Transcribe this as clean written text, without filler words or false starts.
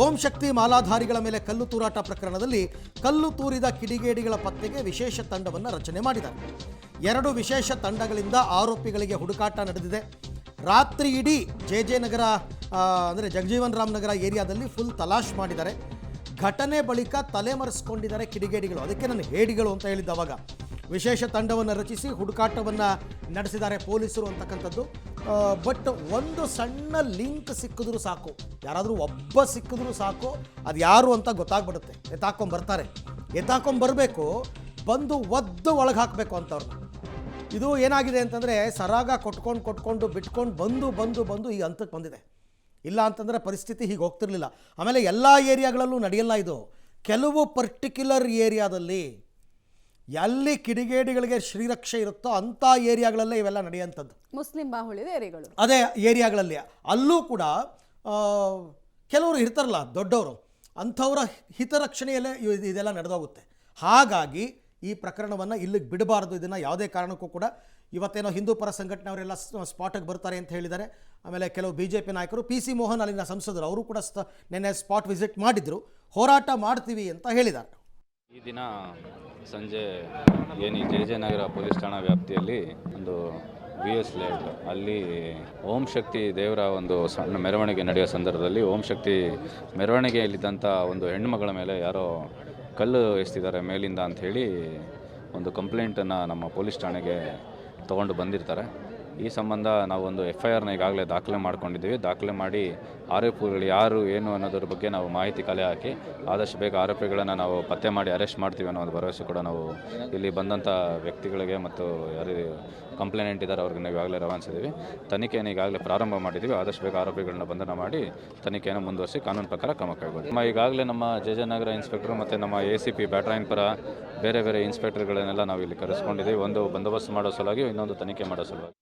ಓಂ ಶಕ್ತಿ ಮಾಲಾಧಾರಿಗಳ ಮೇಲೆ ಕಲ್ಲು ತೂರಾಟ ಪ್ರಕರಣದಲ್ಲಿ ಕಲ್ಲು ತೂರಿದ ಕಿಡಿಗೇಡಿಗಳ ಪತ್ತೆಗೆ ವಿಶೇಷ ತಂಡವನ್ನು ರಚನೆ ಮಾಡಿದ್ದಾರೆ. 2 ವಿಶೇಷ ತಂಡಗಳಿಂದ ಆರೋಪಿಗಳಿಗೆ ಹುಡುಕಾಟ ನಡೆದಿದೆ. ರಾತ್ರಿ ಇಡೀ ಜೆ ನಗರ ಅಂದರೆ ಜಗಜೀವನ್ ರಾಮ್ ನಗರ ಏರಿಯಾದಲ್ಲಿ ಫುಲ್ ತಲಾಶ್ ಮಾಡಿದ್ದಾರೆ. ಘಟನೆ ಬಳಿಕ ತಲೆಮರೆಸ್ಕೊಂಡಿದ್ದಾರೆ ಕಿಡಿಗೇಡಿಗಳು. ಅದಕ್ಕೆ ನಾನು ಹೇಡಿಗಳು ಅಂತ ಹೇಳಿದ್ದ ಅವಾಗ. ವಿಶೇಷ ತಂಡವನ್ನು ರಚಿಸಿ ಹುಡುಕಾಟವನ್ನು ನಡೆಸಿದ್ದಾರೆ ಪೊಲೀಸರು ಅಂತಕ್ಕಂಥದ್ದು. ಬಟ್ ಒಂದು ಸಣ್ಣ ಲಿಂಕ್ ಸಿಕ್ಕಿದ್ರೂ ಸಾಕು, ಯಾರಾದರೂ ಒಬ್ಬ ಸಿಕ್ಕಿದ್ರೂ ಸಾಕು, ಅದು ಯಾರು ಅಂತ ಗೊತ್ತಾಗ್ಬಿಡುತ್ತೆ. ಎತ್ತಾಕೊಂಬರಬೇಕು, ಬಂದು ಒದ್ದು ಒಳಗೆ ಹಾಕಬೇಕು ಅಂತವ್ರನ್ನ. ಇದು ಏನಾಗಿದೆ ಅಂತಂದರೆ ಸರಾಗ ಕೊಟ್ಕೊಂಡು ಬಿಟ್ಕೊಂಡು ಬಂದು ಈ ಹಂತಕ್ಕೆ ಬಂದಿದೆ. ಇಲ್ಲ ಅಂತಂದರೆ ಪರಿಸ್ಥಿತಿ ಹೀಗೆ ಹೋಗ್ತಿರ್ಲಿಲ್ಲ. ಆಮೇಲೆ ಎಲ್ಲ ಏರಿಯಾಗಳಲ್ಲೂ ನಡೆಯಲ್ಲ ಇದು. ಕೆಲವು ಪರ್ಟಿಕ್ಯುಲರ್ ಏರಿಯಾದಲ್ಲಿ ಎಲ್ಲಿ ಕಿಡಿಗೇಡಿಗಳಿಗೆ ಶ್ರೀರಕ್ಷೆ ಇರುತ್ತೋ ಅಂಥ ಏರಿಯಾಗಳಲ್ಲೇ ಇವೆಲ್ಲ ನಡೆಯುವಂಥದ್ದು. ಮುಸ್ಲಿಂ ಬಾಹುಳ್ಯದ ಏರಿಯಾಗಳು, ಅದೇ ಏರಿಯಾಗಳಲ್ಲಿ ಅಲ್ಲೂ ಕೂಡ ಕೆಲವರು ಇರ್ತಾರಲ್ಲ ದೊಡ್ಡವರು, ಅಂಥವರ ಹಿತರಕ್ಷಣೆಯಲ್ಲೇ ಇದೆಲ್ಲ ನಡೆದೋಗುತ್ತೆ. ಹಾಗಾಗಿ ಈ ಪ್ರಕರಣವನ್ನು ಇಲ್ಲಿಗೆ ಬಿಡಬಾರ್ದು. ಇದನ್ನು ಯಾವುದೇ ಕಾರಣಕ್ಕೂ ಕೂಡ ಇವತ್ತೇನೋ ಹಿಂದೂ ಪರ ಸಂಘಟನೆಯವರೆಲ್ಲ ಸ್ಪಾಟಿಗೆ ಬರ್ತಾರೆ ಅಂತ ಹೇಳಿದ್ದಾರೆ. ಆಮೇಲೆ ಕೆಲವು BJP ನಾಯಕರು, PC ಮೋಹನ್ ಅಲ್ಲಿನ ಸಂಸದರು, ಅವರು ಕೂಡ ನಿನ್ನೆ ಸ್ಪಾಟ್ ವಿಸಿಟ್ ಮಾಡಿದ್ರು, ಹೋರಾಟ ಮಾಡ್ತೀವಿ ಅಂತ ಹೇಳಿದ್ದಾರೆ. ಈ ದಿನ ಸಂಜೆ ಏನು ಜೆ ನಗರ ಪೊಲೀಸ್ ಠಾಣಾ ವ್ಯಾಪ್ತಿಯಲ್ಲಿ ಒಂದು VS ಲೇಔಟ್ ಅಲ್ಲಿ ಓಂ ಶಕ್ತಿ ದೇವರ ಒಂದು ಸಣ್ಣ ಮೆರವಣಿಗೆ ನಡೆಯೋ ಸಂದರ್ಭದಲ್ಲಿ ಓಂ ಶಕ್ತಿ ಮೆರವಣಿಗೆಯಲ್ಲಿದ್ದಂಥ ಒಂದು ಹೆಣ್ಣುಮಗಳ ಮೇಲೆ ಯಾರೋ ಕಲ್ಲು ಎಸ್ತಿದ್ದಾರೆ ಮೇಲಿಂದ ಅಂಥೇಳಿ ಒಂದು ಕಂಪ್ಲೇಂಟನ್ನು ನಮ್ಮ ಪೊಲೀಸ್ ಠಾಣೆಗೆ ತೊಗೊಂಡು ಬಂದಿರ್ತಾರೆ. ಈ ಸಂಬಂಧ ನಾವು ಒಂದು FIRನ ಈಗಾಗಲೇ ದಾಖಲೆ ಮಾಡ್ಕೊಂಡಿದ್ದೀವಿ. ದಾಖಲೆ ಮಾಡಿ ಆರೋಪಿಗಳು ಯಾರು ಏನು ಅನ್ನೋದ್ರ ಬಗ್ಗೆ ನಾವು ಮಾಹಿತಿ ಕಲೆ ಹಾಕಿ ಆದಷ್ಟು ಬೇಗ ಆರೋಪಿಗಳನ್ನು ನಾವು ಪತ್ತೆ ಮಾಡಿ ಅರೆಸ್ಟ್ ಮಾಡ್ತೀವಿ ಅನ್ನೋ ಒಂದು ಭರವಸೆ ಕೂಡ ನಾವು ಇಲ್ಲಿ ಬಂದಂಥ ವ್ಯಕ್ತಿಗಳಿಗೆ ಮತ್ತು ಯಾರು ಕಂಪ್ಲೇಂಟ್ ಇದ್ದಾರೆ ಅವ್ರಿಗೆ ನಾವು ಈಗಾಗಲೇ ರವಾನಿಸಿದ್ದೀವಿ. ತನಿಖೆಯನ್ನು ಈಗಾಗಲೇ ಪ್ರಾರಂಭ ಮಾಡಿದ್ದೀವಿ. ಆದಷ್ಟು ಬೇಗ ಆರೋಪಿಗಳನ್ನ ಬಂಧನ ಮಾಡಿ ತನಿಖೆಯನ್ನು ಮುಂದುವರಿಸಿ ಕಾನೂನು ಪ್ರಕಾರ ಕ್ರಮ ಕೈಗೊಳ್ಳಿ. ಈಗಾಗಲೇ ನಮ್ಮ ಜೆ ನಗರ ಇನ್ಸ್ಪೆಕ್ಟರ್ ಮತ್ತು ನಮ್ಮ ACP ಬ್ಯಾಟರಾಯನ್ ಪರ ಬೇರೆ ಇನ್ಸ್ಪೆಕ್ಟರ್ಗಳನ್ನೆಲ್ಲ ನಾವು ಇಲ್ಲಿ ಕರೆಸ್ಕೊಂಡಿದ್ದೀವಿ. ಒಂದು ಬಂದೋಬಸ್ತ್ ಮಾಡೋ ಸಲುವಾಗಿ, ಇನ್ನೊಂದು ತನಿಖೆ ಮಾಡೋ ಸಲುವಾಗಿ.